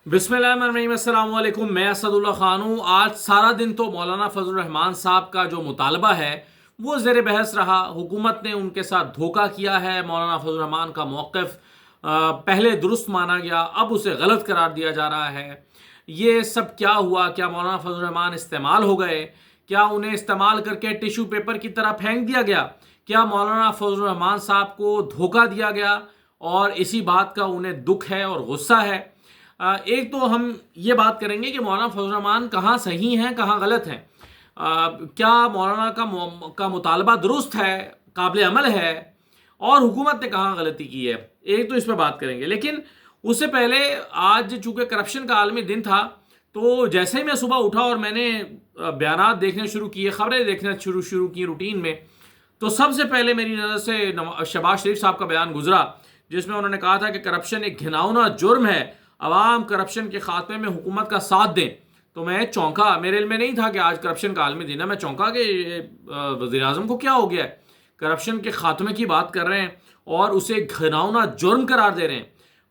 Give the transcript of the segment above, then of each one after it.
بسم اللہ الرحمن الرحیم، السلام علیکم۔ میں اسد اللہ خان ہوں۔ آج سارا دن تو مولانا فضل الرحمان صاحب کا جو مطالبہ ہے وہ زیر بحث رہا۔ حکومت نے ان کے ساتھ دھوکہ کیا ہے۔ مولانا فضل الرحمان کا موقف پہلے درست مانا گیا، اب اسے غلط قرار دیا جا رہا ہے۔ یہ سب کیا ہوا؟ کیا مولانا فضل الرحمان استعمال ہو گئے؟ کیا انہیں استعمال کر کے ٹیشو پیپر کی طرح پھینک دیا گیا؟ کیا مولانا فضل الرحمان صاحب کو دھوکہ دیا گیا اور اسی بات کا انہیں دکھ ہے اور غصہ ہے؟ ایک تو ہم یہ بات کریں گے کہ مولانا فضل الرحمان کہاں صحیح ہیں، کہاں غلط ہیں۔ کیا مولانا کا مطالبہ درست ہے، قابل عمل ہے، اور حکومت نے کہاں غلطی کی ہے؟ ایک تو اس پہ بات کریں گے، لیکن اس سے پہلے آج چونکہ کرپشن کا عالمی دن تھا، تو جیسے ہی میں صبح اٹھا اور میں نے بیانات دیکھنے شروع کیے، خبریں دیکھنا شروع کی روٹین میں، تو سب سے پہلے میری نظر سے شہباز شریف صاحب کا بیان گزرا، جس میں انہوں نے کہا تھا کہ کرپشن ایک گھناؤنا جرم ہے، عوام کرپشن کے خاتمے میں حکومت کا ساتھ دیں۔ تو میں چونکا، میرے علم میں نہیں تھا کہ آج کرپشن کا عالمی دن ہے۔ میں چونکا کہ وزیر اعظم کو کیا ہو گیا ہے، کرپشن کے خاتمے کی بات کر رہے ہیں اور اسے گھناؤنا جرم قرار دے رہے ہیں۔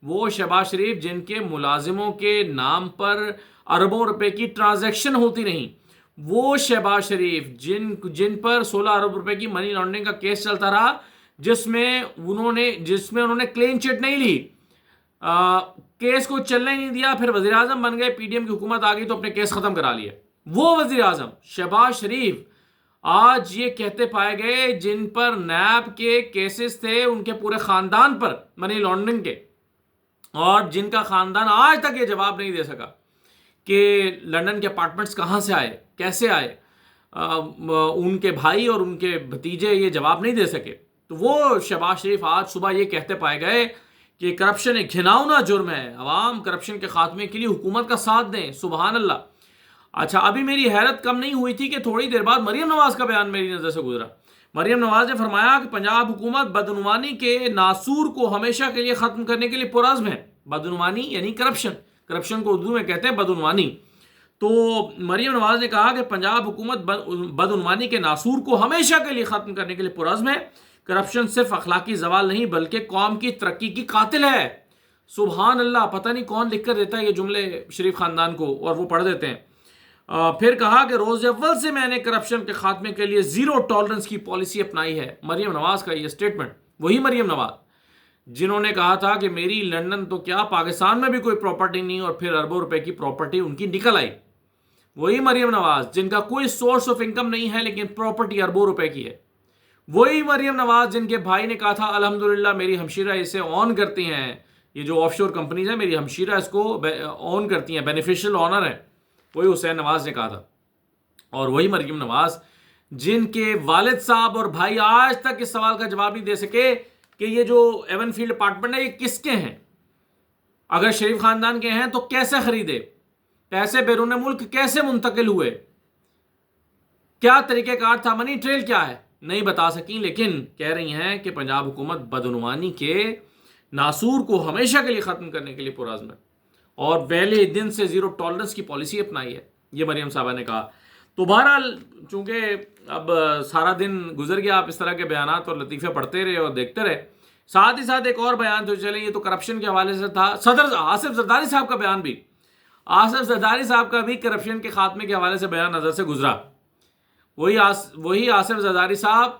وہ شہباز شریف جن کے ملازموں کے نام پر اربوں روپے کی ٹرانزیکشن ہوتی رہیں، وہ شہباز شریف جن پر 16 ارب روپے کی منی لانڈرنگ کا کیس چلتا رہا، جس میں انہوں نے کلین چٹ نہیں لی، کیس کو چلنے نہیں دیا، پھر وزیر اعظم بن گئے، پی ڈی ایم کی حکومت آ گئی تو اپنے کیس ختم کرا لیے۔ وہ وزیر اعظم شہباز شریف آج یہ کہتے پائے گئے جن پر نیب کے کیسز تھے، ان کے پورے خاندان پر منی لانڈرنگ کے، اور جن کا خاندان آج تک یہ جواب نہیں دے سکا کہ لندن کے اپارٹمنٹس کہاں سے آئے، کیسے آئے، ان کے بھائی اور ان کے بھتیجے یہ جواب نہیں دے سکے۔ تو وہ شہباز شریف آج صبح یہ کہتے پائے گئے کہ کرپشن ایک گھناؤنا جرم ہے، عوام کرپشن کے خاتمے کے لیے حکومت کا ساتھ دیں۔ سبحان اللہ۔ اچھا، ابھی میری حیرت کم نہیں ہوئی تھی کہ تھوڑی دیر بعد مریم نواز کا بیان میری نظر سے گزرا۔ مریم نواز نے فرمایا کہ پنجاب حکومت بدعنوانی کے ناسور کو ہمیشہ کے لیے ختم کرنے کے لیے پرعزم ہے۔ بدعنوانی یعنی کرپشن کو اردو میں کہتے ہیں بدعنوانی۔ تو مریم نواز نے کہا کہ پنجاب حکومت بدعنوانی کے ناسور کو ہمیشہ کے لیے ختم کرنے کے لیے پرعزم ہے۔ کرپشن صرف اخلاقی زوال نہیں بلکہ قوم کی ترقی کی قاتل ہے۔ سبحان اللہ۔ پتہ نہیں کون لکھ کر دیتا ہے یہ جملے شریف خاندان کو، اور وہ پڑھ دیتے ہیں۔ پھر کہا کہ روز اول سے میں نے کرپشن کے خاتمے کے لیے زیرو ٹالرنس کی پالیسی اپنائی ہے۔ مریم نواز کا یہ سٹیٹمنٹ، وہی مریم نواز جنہوں نے کہا تھا کہ میری لندن تو کیا پاکستان میں بھی کوئی پراپرٹی نہیں، اور پھر اربوں روپے کی پراپرٹی ان کی نکل آئی۔ وہی مریم نواز جن کا کوئی سورس آف انکم نہیں ہے لیکن پراپرٹی اربوں روپے کی ہے۔ وہی مریم نواز جن کے بھائی نے کہا تھا الحمدللہ میری ہمشیرہ اسے آن کرتی ہیں، یہ جو آف شور کمپنیز ہیں میری ہمشیرہ اس کو آن کرتی ہیں، بینیفیشل آنر ہے۔ وہی حسین نواز نے کہا تھا۔ اور وہی مریم نواز جن کے والد صاحب اور بھائی آج تک اس سوال کا جواب نہیں دے سکے کہ یہ جو ایون فیلڈ اپارٹمنٹ ہے یہ کس کے ہیں، اگر شریف خاندان کے ہیں تو کیسے خریدے، پیسے بیرون ملک کیسے منتقل ہوئے، کیا طریقہ کار تھا، منی ٹریل کیا ہے، نہیں بتا سکیں، لیکن کہہ رہی ہیں کہ پنجاب حکومت بدعنوانی کے ناسور کو ہمیشہ کے لیے ختم کرنے کے لیے پرعزم ہے اور پہلے دن سے زیرو ٹالرنس کی پالیسی اپنائی ہے، یہ مریم صاحبہ نے کہا۔ تو بہرحال چونکہ اب سارا دن گزر گیا، آپ اس طرح کے بیانات اور لطیفے پڑھتے رہے اور دیکھتے رہے۔ ساتھ ہی ساتھ ایک اور بیان تو چلیں، یہ تو کرپشن کے حوالے سے تھا، صدر آصف زرداری صاحب کا بیان بھی، آصف زرداری صاحب کا بھی کرپشن کے خاتمے کے حوالے سے بیان نظر سے گزرا۔ وہی آصف زرداری صاحب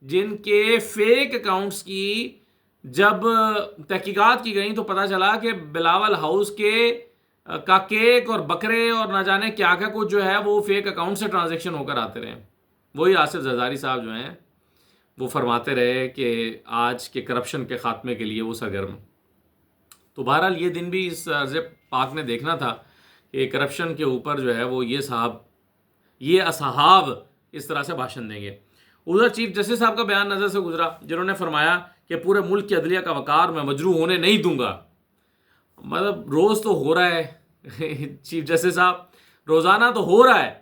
جن کے فیک اکاؤنٹس کی جب تحقیقات کی گئیں تو پتہ چلا کہ بلاول ہاؤس کا کیک اور بکرے اور نہ جانے کیا کیا کچھ جو ہے وہ فیک اکاؤنٹ سے ٹرانزیکشن ہو کر آتے رہے۔ وہی آصف زرداری صاحب جو ہیں وہ فرماتے رہے کہ آج کے کرپشن کے خاتمے کے لیے وہ سرگرم۔ تو بہرحال یہ دن بھی اس عرض پاک نے دیکھنا تھا کہ کرپشن کے اوپر جو ہے وہ یہ اصحاب اس طرح سے بھاشن دیں گے۔ ادھر چیف جسٹس صاحب کا بیان نظر سے گزرا، جنہوں نے فرمایا کہ پورے ملک کی عدلیہ کا وقار میں مجروح ہونے نہیں دوں گا۔ مطلب روز تو ہو رہا ہے چیف جسٹس صاحب، روزانہ تو ہو رہا ہے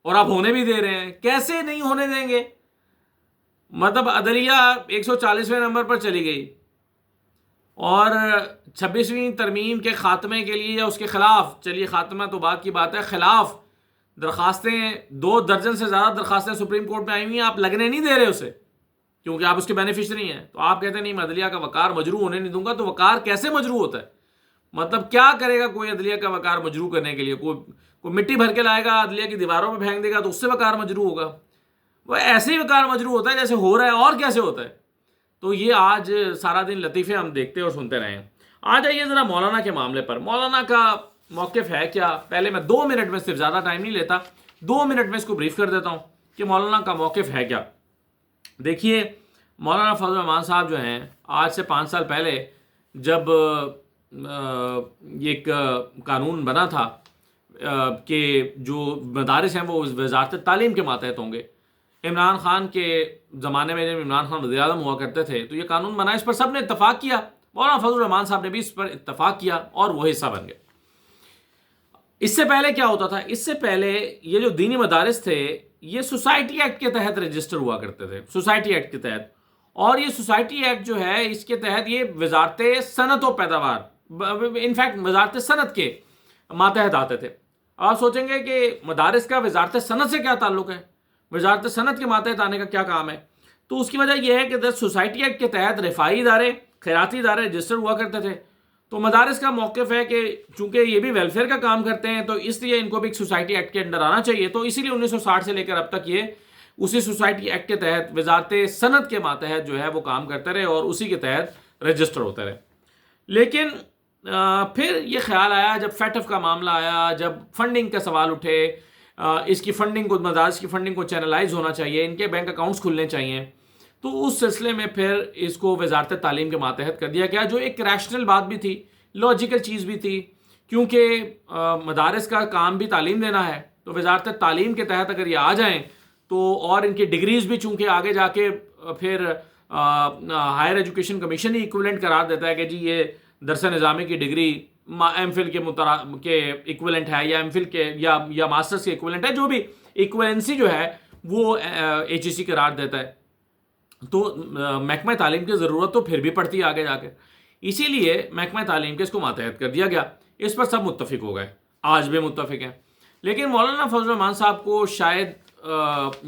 اور آپ ہونے بھی دے رہے ہیں، کیسے نہیں ہونے دیں گے؟ مطلب عدلیہ 140ویں نمبر پر چلی گئی اور 26ویں ترمیم کے خاتمے کے لیے یا اس کے خلاف، چلیے خاتمہ تو بعد کی بات ہے، خلاف درخواستیں 2 درجن سے زیادہ درخواستیں سپریم کورٹ میں آئی ہوئی ہیں، آپ لگنے نہیں دے رہے اسے کیونکہ آپ اس کے بینیفیشری ہیں۔ تو آپ کہتے ہیں نہیں میں عدلیہ کا وقار مجروح ہونے نہیں دوں گا، تو وقار کیسے مجروح ہوتا ہے؟ مطلب کیا کرے گا کوئی عدلیہ کا وقار مجروح کرنے کے لیے؟ کوئی مٹی بھر کے لائے گا عدلیہ کی دیواروں پہ پھینک دے گا تو اس سے وقار مجروح ہوگا؟ وہ ایسے ہی وقار مجروح ہوتا ہے جیسے ہو رہا ہے، اور کیسے ہوتا ہے؟ تو یہ آج سارا دن لطیفے ہم دیکھتے اور سنتے رہے ہیں۔ آ جائیے ذرا مولانا کے معاملے پر۔ مولانا کا موقف ہے کیا؟ پہلے میں 2 منٹ میں، صرف زیادہ ٹائم نہیں لیتا، 2 منٹ میں اس کو بریف کر دیتا ہوں کہ مولانا کا موقف ہے کیا۔ دیکھیے، مولانا فضل الرحمان صاحب جو ہیں، آج سے 5 سال پہلے جب ایک قانون بنا تھا کہ جو مدارس ہیں وہ وزارت تعلیم کے ماتحت ہوں گے، عمران خان کے زمانے میں جب عمران خان وزیر اعظم ہوا کرتے تھے تو یہ قانون بنا، اس پر سب نے اتفاق کیا، مولانا فضل الرحمان صاحب نے بھی اس پر اتفاق کیا اور وہ حصہ بن گئے۔ اس سے پہلے کیا ہوتا تھا؟ اس سے پہلے یہ جو دینی مدارس تھے یہ سوسائٹی ایکٹ کے تحت رجسٹر ہوا کرتے تھے، سوسائٹی ایکٹ کے تحت، اور یہ سوسائٹی ایکٹ جو ہے اس کے تحت یہ وزارت صنعت و پیداوار، انفیکٹ وزارت صنعت کے ماتحت آتے تھے۔ آپ سوچیں گے کہ مدارس کا وزارت صنعت سے کیا تعلق ہے، وزارت صنعت کے ماتحت آنے کا کیا کام ہے؟ تو اس کی وجہ یہ ہے کہ سوسائٹی ایکٹ کے تحت رفاہی ادارے، خیراتی ادارے رجسٹر ہوا کرتے تھے۔ تو مدارس کا موقف ہے کہ چونکہ یہ بھی ویلفیئر کا کام کرتے ہیں تو اس لیے ان کو بھی ایک سوسائٹی ایکٹ کے انڈر آنا چاہیے، تو اسی لیے 1960 سے لے کر اب تک یہ اسی سوسائٹی ایکٹ کے تحت وزارت صنعت کے ماتحت جو ہے وہ کام کرتے رہے اور اسی کے تحت رجسٹر ہوتے رہے۔ لیکن پھر یہ خیال آیا، جب فیٹف کا معاملہ آیا، جب فنڈنگ کا سوال اٹھے، اس کی فنڈنگ کو، مدارس کی فنڈنگ کو چینلائز ہونا چاہیے، ان کے بینک اکاؤنٹس کھلنے چاہیے، تو اس سلسلے میں پھر اس کو وزارت تعلیم کے ماتحت کر دیا گیا، جو ایک ریشنل بات بھی تھی، لاجیکل چیز بھی تھی، کیونکہ مدارس کا کام بھی تعلیم دینا ہے، تو وزارت تعلیم کے تحت اگر یہ آ جائیں تو، اور ان کی ڈگریز بھی چونکہ آگے جا کے پھر ہائر ایجوکیشن کمیشن ہی ایکویلنٹ قرار دیتا ہے کہ جی یہ درس نظامی کی ڈگری ایم فل کے ایکویلنٹ ہے، یا ایم فل کے یا ماسٹرز کے ایکویلنٹ ہے، جو بھی ایکویلنسی جو ہے وہ ایچ ای سی قرار دیتا ہے۔ تو محکمہ تعلیم کی ضرورت تو پھر بھی پڑتی ہے آگے جا کے، اسی لیے محکمہ تعلیم کے اس کو ماتحت کر دیا گیا۔ اس پر سب متفق ہو گئے، آج بھی متفق ہیں۔ لیکن مولانا فضل الرحمان صاحب کو شاید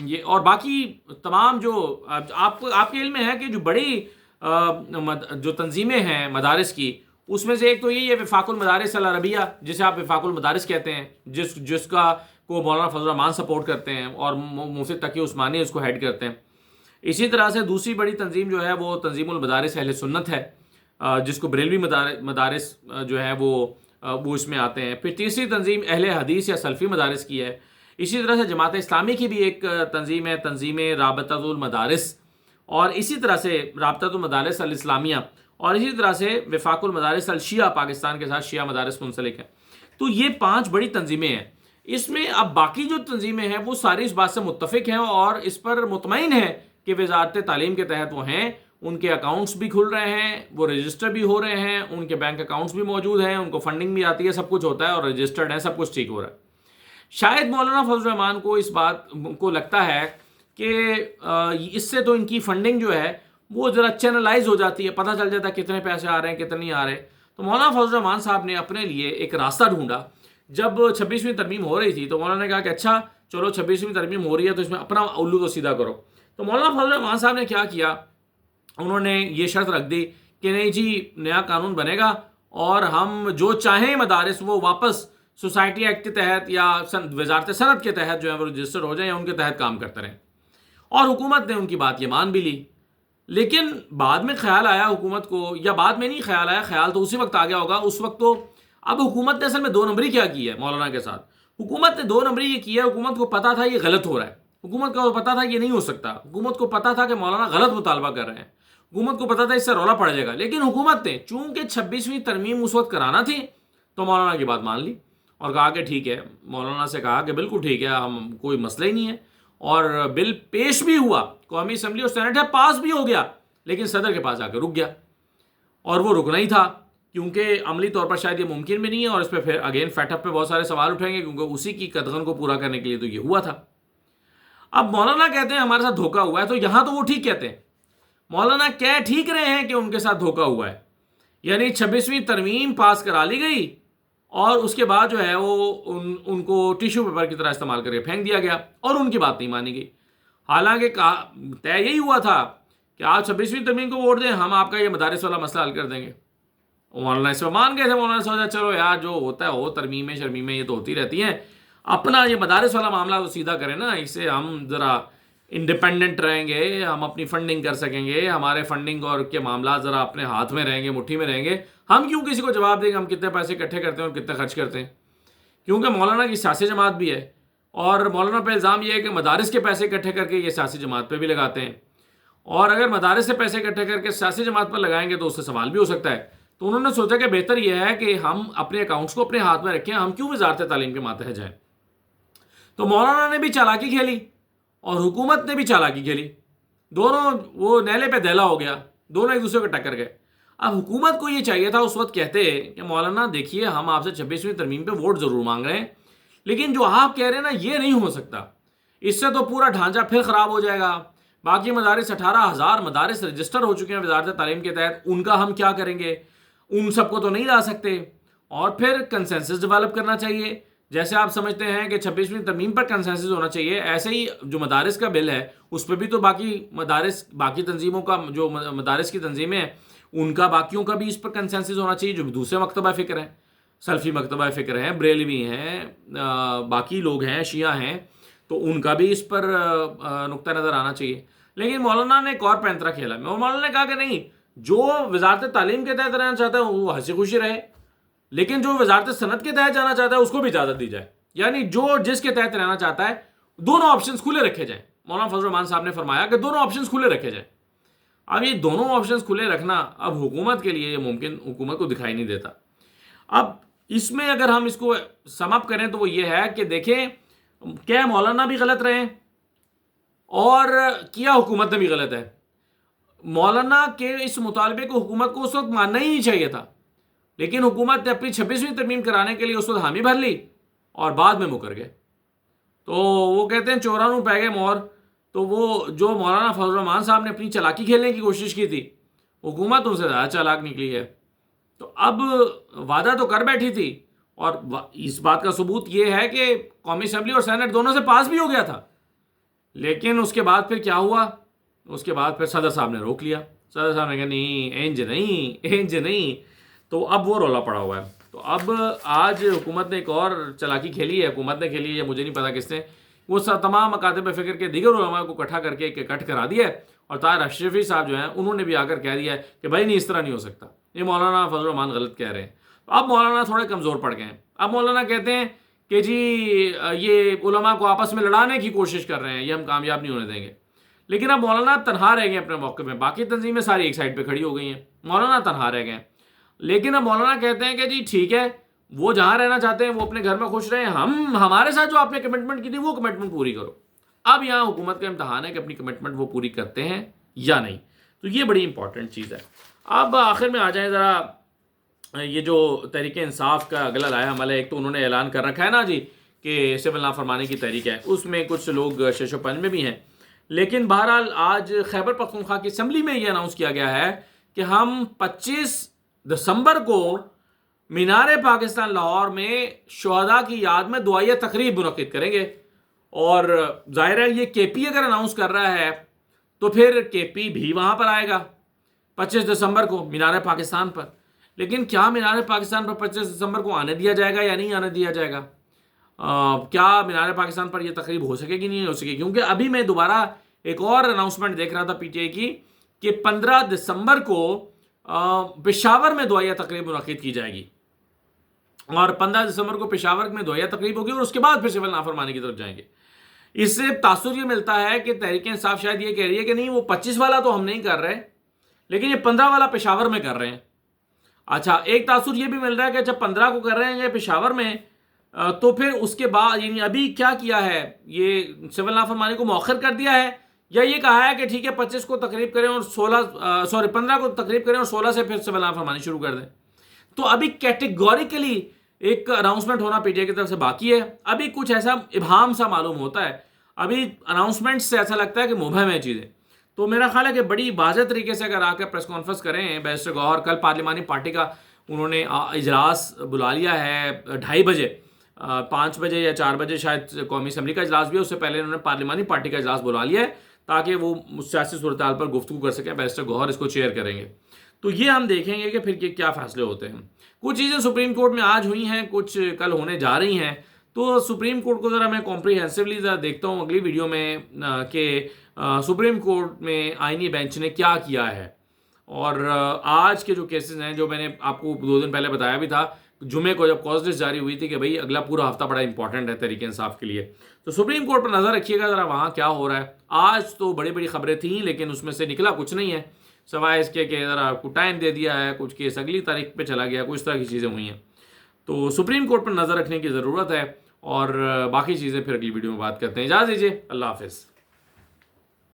یہ اور باقی تمام جو آپ کے علم میں ہے کہ جو بڑی جو تنظیمیں ہیں مدارس کی، اس میں سے ایک تو یہ ہے وفاق المدارس العربیہ، جسے آپ وفاق المدارس کہتے ہیں، جس کا کو مولانا فضل الرحمان سپورٹ کرتے ہیں اور مفتی تقی عثمانی اس کو ہیڈ کرتے ہیں۔ اسی طرح سے دوسری بڑی تنظیم جو ہے وہ تنظیم المدارس اہل سنت ہے، جس کو بریلوی مدارس جو ہے وہ اس میں آتے ہیں۔ پھر تیسری تنظیم اہل حدیث یا سلفی مدارس کی ہے۔ اسی طرح سے جماعت اسلامی کی بھی ایک تنظیم ہے، تنظیم رابطۃ المدارس، اور اسی طرح سے رابطۃ المدارس الاسلامیہ، اور اسی طرح سے وفاق المدارس الشیعہ، پاکستان کے ساتھ شیعہ مدارس منسلک ہیں۔ تو یہ 5 بڑی تنظیمیں ہیں۔ اس میں اب باقی جو تنظیمیں ہیں وہ ساری اس بات سے متفق ہیں اور اس پر مطمئن ہیں کہ وزارت تعلیم کے تحت وہ ہیں، ان کے اکاؤنٹس بھی کھل رہے ہیں، وہ رجسٹر بھی ہو رہے ہیں، ان کے بینک اکاؤنٹس بھی موجود ہیں، ان کو فنڈنگ بھی آتی ہے، سب کچھ ہوتا ہے اور رجسٹرڈ ہے، سب کچھ ٹھیک ہو رہا ہے۔ شاید مولانا فضل الرحمان کو اس بات کو لگتا ہے کہ اس سے تو ان کی فنڈنگ جو ہے وہ ذرا چینلائز ہو جاتی ہے، پتہ چل جاتا ہے کتنے پیسے آ رہے ہیں کتنے نہیں آ رہے۔ تو مولانا فضل الرحمان صاحب نے اپنے لیے ایک راستہ ڈھونڈا۔ جب 26ویں ترمیم ہو رہی تھی تو مولانا نے کہا کہ اچھا چلو 26ویں ترمیم ہو رہی ہے تو اس میں اپنا الو تو سیدھا کرو۔ تو مولانا فضل الرحمان صاحب نے کیا کیا، انہوں نے یہ شرط رکھ دی کہ نہیں جی نیا قانون بنے گا اور ہم جو چاہیں مدارس وہ واپس سوسائٹی ایکٹ کے تحت یا وزارت صنعت کے تحت جو ہے وہ رجسٹر ہو جائیں یا ان کے تحت کام کرتے رہیں۔ اور حکومت نے ان کی بات یہ مان بھی لی۔ لیکن بعد میں خیال آیا حکومت کو، یا بعد میں نہیں خیال آیا، خیال تو اسی وقت آ گیا ہوگا، اس وقت تو اب حکومت نے اصل میں 2 نمبری کیا کی ہے مولانا کے ساتھ۔ حکومت نے 2 نمبری یہ کیا ہے، حکومت کو پتا تھا یہ غلط ہو رہا ہے، حکومت کو پتا تھا یہ نہیں ہو سکتا، حکومت کو پتا تھا کہ مولانا غلط مطالبہ کر رہے ہیں، حکومت کو پتا تھا اس سے رولا پڑ جائے گا، لیکن حکومت نے چونکہ 26ویں ترمیم اس وقت کرانا تھی تو مولانا کی بات مان لی اور کہا کہ ٹھیک ہے، مولانا سے کہا کہ بالکل ٹھیک ہے، ہم کوئی مسئلہ ہی نہیں ہے، اور بل پیش بھی ہوا، قومی اسمبلی اور سینٹ ہے پاس بھی ہو گیا، لیکن صدر کے پاس آ کے رک گیا، اور وہ رکنا ہی تھا کیونکہ عملی طور پر شاید یہ ممکن بھی نہیں ہے، اور اس پہ پھر اگین فیٹ اپ پہ بہت سارے سوال اٹھیں گے کیونکہ اسی کی قدغن کو پورا کرنے کے لیے تو یہ ہوا تھا۔ اب مولانا کہتے ہیں ہمارے ساتھ دھوکہ ہوا ہے، تو یہاں تو وہ ٹھیک کہتے ہیں، مولانا کہہ ٹھیک رہے ہیں کہ ان کے ساتھ دھوکہ ہوا ہے، یعنی 26ویں ترمیم پاس کرا لی گئی اور اس کے بعد جو ہے وہ ان کو ٹیشو پیپر کی طرح استعمال کر کے پھینک دیا گیا اور ان کی بات نہیں مانی گئی۔ حالانکہ طے یہی ہوا تھا کہ آپ 26ویں ترمیم کو ووٹ دیں، ہم آپ کا یہ مدارس والا مسئلہ حل کر دیں گے، مولانا اس میں مان گئے تھے. مولانا نے سوچا چلو یار جو ہوتا ہے وہ ترمیمیں شرمیمیں یہ تو ہوتی رہتی ہیں, اپنا یہ مدارس والا معاملہ تو سیدھا کریں نا, اس سے ہم ذرا انڈیپینڈنٹ رہیں گے, ہم اپنی فنڈنگ کر سکیں گے, ہمارے فنڈنگ اور کے معاملات ذرا اپنے ہاتھ میں رہیں گے, مٹھی میں رہیں گے. ہم کیوں کسی کو جواب دیں گے ہم کتنے پیسے اکٹھے کرتے ہیں اور کتنے خرچ کرتے ہیں, کیونکہ مولانا کی سیاسی جماعت بھی ہے, اور مولانا پہ الزام یہ ہے کہ مدارس کے پیسے اکٹھے کر کے یہ سیاسی جماعت پہ بھی لگاتے ہیں, اور اگر مدارس سے پیسے اکٹھے کر کے سیاسی جماعت پر لگائیں گے تو اس سے سوال بھی ہو سکتا ہے. تو انہوں نے سوچا کہ بہتر یہ ہے کہ ہم اپنے اکاؤنٹس کو اپنے ہاتھ میں رکھیں, ہم کیوں وزارت تعلیم کے ماتحت جائیں. تو مولانا نے بھی چالاکی کھیلی اور حکومت نے بھی چالاکی کھیلی, دونوں وہ نیلے پہ دہلا ہو گیا, دونوں ایک دوسرے کو ٹکر گئے. اب حکومت کو یہ چاہیے تھا اس وقت کہتے کہ مولانا دیکھیے ہم آپ سے 26ویں ترمیم پہ ووٹ ضرور مانگ رہے ہیں, لیکن جو آپ کہہ رہے ہیں نا یہ نہیں ہو سکتا, اس سے تو پورا ڈھانچہ پھر خراب ہو جائے گا. باقی مدارس 18,000 مدارس رجسٹر ہو چکے ہیں وزارت تعلیم کے تحت, ان کا ہم کیا کریں گے, ان سب کو تو نہیں لا سکتے. اور پھر کنسنسس ڈیولپ کرنا چاہیے, جیسے آپ سمجھتے ہیں کہ 26ویں ترمیم پر کنسنسس ہونا چاہیے, ایسے ہی جو مدارس کا بل ہے اس پہ بھی تو باقی تنظیموں کا, جو مدارس کی تنظیمیں ہیں ان کا باقیوں کا بھی اس پر کنسنسس ہونا چاہیے, جو دوسرے مکتبہ فکر ہیں, سلفی مکتبہ فکر ہیں, بریلوی ہیں, باقی لوگ ہیں, شیعہ ہیں, تو ان کا بھی اس پر نقطہ نظر آنا چاہیے. لیکن مولانا نے ایک اور پینترا کھیلا. مولانا نے کہا کہ نہیں, جو وزارت تعلیم کے تحت رہنا چاہتا ہے وہ ہنسی خوشی رہے, لیکن جو وزارت صنعت کے تحت جانا چاہتا ہے اس کو بھی اجازت دی جائے, یعنی جو جس کے تحت رہنا چاہتا ہے دونوں آپشنز کھلے رکھے جائیں. مولانا فضل الرحمان صاحب نے فرمایا کہ دونوں آپشنز کھلے رکھے جائیں. اب یہ دونوں آپشنز کھلے رکھنا اب حکومت کے لیے ممکن, حکومت کو دکھائی نہیں دیتا. اب اس میں اگر ہم اس کو سم اپ کریں تو وہ یہ ہے کہ دیکھیں کیا مولانا بھی غلط رہے اور کیا حکومت نے بھی غلط ہے. مولانا کے اس مطالبے کو حکومت کو اس وقت ماننا ہی نہیں چاہیے تھا, لیکن حکومت نے اپنی 26ویں ترمیم کرانے کے لیے اس وقت حامی بھر لی اور بعد میں مکر گئے. تو وہ کہتے ہیں چورانوں پہ گئے مور. تو وہ جو مولانا فضل الرحمان صاحب نے اپنی چالاکی کھیلنے کی کوشش کی تھی, حکومت ان سے زیادہ چالاک نکلی ہے. تو اب وعدہ تو کر بیٹھی تھی, اور اس بات کا ثبوت یہ ہے کہ قومی اسمبلی اور سینٹ دونوں سے پاس بھی ہو گیا تھا, لیکن اس کے بعد پھر کیا ہوا, اس کے بعد پھر صدر صاحب نے روک لیا. صدر صاحب نے کہا نہیں اینج نہیں. تو اب وہ رولا پڑا ہوا ہے. تو اب آج حکومت نے ایک اور چالاکی کھیلی ہے, حکومت نے کھیلی ہے, مجھے نہیں پتا کس نے, وہ تمام مکاتب فکر کے دیگر علماء کو اکٹھا کر کے کٹ کرا دیا ہے, اور طاہر اشرفی صاحب جو ہیں انہوں نے بھی آ کر کہہ دیا ہے کہ بھائی نہیں, اس طرح نہیں ہو سکتا, یہ مولانا فضل الرحمان غلط کہہ رہے ہیں. اب مولانا تھوڑے کمزور پڑ گئے ہیں. اب مولانا کہتے ہیں کہ جی یہ علماء کو آپس میں لڑانے کی کوشش کر رہے ہیں, یہ ہم کامیاب نہیں ہونے دیں گے. لیکن اب مولانا تنہا رہ گئے اپنے موقع میں, باقی تنظیمیں ساری ایک سائڈ پہ کھڑی ہو گئی ہیں, مولانا تنہا رہ گئے. لیکن اب مولانا کہتے ہیں کہ جی ٹھیک ہے, وہ جہاں رہنا چاہتے ہیں وہ اپنے گھر میں خوش رہیں, ہمارے ساتھ جو آپ نے کمٹمنٹ کی تھی وہ کمٹمنٹ پوری کرو. اب یہاں حکومت کا امتحان ہے کہ اپنی کمٹمنٹ وہ پوری کرتے ہیں یا نہیں. تو یہ بڑی امپورٹنٹ چیز ہے. اب آخر میں آ جائیں ذرا, یہ جو تحریک انصاف کا اگلا لایا عمل ہے, ایک تو انہوں نے اعلان کر رکھا ہے نا جی کہ سول نافرمانی کی تحریک ہے, اس میں کچھ لوگ شش و پنج میں بھی ہیں. لیکن بہرحال آج خیبر پختونخوا کی اسمبلی میں یہ اناؤنس کیا گیا ہے کہ ہم 25 دسمبر کو مینار پاکستان لاہور میں شہداء کی یاد میں دعائیہ تقریب منعقد کریں گے. اور ظاہر ہے یہ کے پی اگر اناؤنس کر رہا ہے تو پھر کے پی بھی وہاں پر آئے گا 25 دسمبر کو مینار پاکستان پر. لیکن کیا مینار پاکستان پر 25 دسمبر کو آنے دیا جائے گا یا نہیں آنے دیا جائے گا, کیا مینار پاکستان پر یہ تقریب ہو سکے گی نہیں ہو سکے, کیونکہ ابھی میں دوبارہ ایک اور اناؤنسمنٹ دیکھ رہا تھا پی ٹی آئی کی کہ 15 دسمبر کو پشاور میں دعائیہ تقریب منعقد کی جائے گی, اور 15 دسمبر کو پشاور میں دعائیہ تقریب ہوگی, اور اس کے بعد پھر سول نافرمانی کی طرف جائیں گے. اس سے تاثر یہ ملتا ہے کہ تحریک انصاف شاید یہ کہہ رہی ہے کہ نہیں وہ 25 والا تو ہم نہیں کر رہے, لیکن یہ 15 والا پشاور میں کر رہے ہیں. اچھا, ایک تاثر یہ بھی مل رہا ہے کہ جب 15 کو کر رہے ہیں یہ پشاور میں, تو پھر اس کے بعد یعنی ابھی کیا کیا ہے, یہ سول نافرمانی کو مؤخر کر دیا ہے, یا یہ کہا ہے کہ ٹھیک ہے 25 کو تقریب کریں اور 15 کو تقریب کریں اور 16 سے پھر سول نافرمانی شروع کر دیں. تو ابھی کیٹیگوریکلی ایک اناؤنسمنٹ ہونا پی ٹی آئی کی طرف سے باقی ہے. ابھی کچھ ایسا ابہام سا معلوم ہوتا ہے, ابھی اناؤنسمنٹ سے ایسا لگتا ہے کہ مبہم ہے چیزیں. تو میرا خیال ہے کہ بڑی واضح طریقے سے اگر آ کے پریس کانفرنس کریں بیرسٹر گوہر, کل پارلیمانی پارٹی کا انہوں نے اجلاس بلا لیا ہے 2:30 بجے, 5 بجے یا 4 بجے شاید قومی اسمبلی کا اجلاس بھی ہے, اس سے پہلے انہوں نے پارلیمانی پارٹی کا اجلاس بلا لیا ہے تاکہ وہ سیاسی صورتحال پر گفتگو کر سکیں. بیرسٹر گوہر اس کو چیئر کریں گے. تو یہ ہم دیکھیں گے کہ پھر کیا فیصلے ہوتے ہیں. کچھ چیزیں سپریم کورٹ میں آج ہوئی ہیں, کچھ کل ہونے جا رہی ہیں. تو سپریم کورٹ کو ذرا میں کمپریہنسولی ذرا دیکھتا ہوں اگلی ویڈیو میں کہ سپریم کورٹ میں آئینی بینچ نے کیا کیا ہے. اور آج کے جو کیسز ہیں, جو میں نے آپ کو 2 دن پہلے بتایا بھی تھا, جمعے کو جب کاز لسٹ جاری ہوئی تھی کہ بھئی اگلا پورا ہفتہ بڑا امپورٹنٹ ہے تحریک انصاف کے لیے, تو سپریم کورٹ پر نظر رکھیے گا ذرا وہاں کیا ہو رہا ہے. آج تو بڑی بڑی خبریں تھیں لیکن اس میں سے نکلا کچھ نہیں ہے, سوائے اس کے کہ ذرا کو ٹائم دے دیا ہے, کچھ کیس اگلی تاریخ پہ چلا گیا, کچھ طرح کی چیزیں ہوئی ہیں. تو سپریم کورٹ پر نظر رکھنے کی ضرورت ہے, اور باقی چیزیں پھر اگلی ویڈیو میں بات کرتے ہیں. اجازت دیجیے, اللہ حافظ.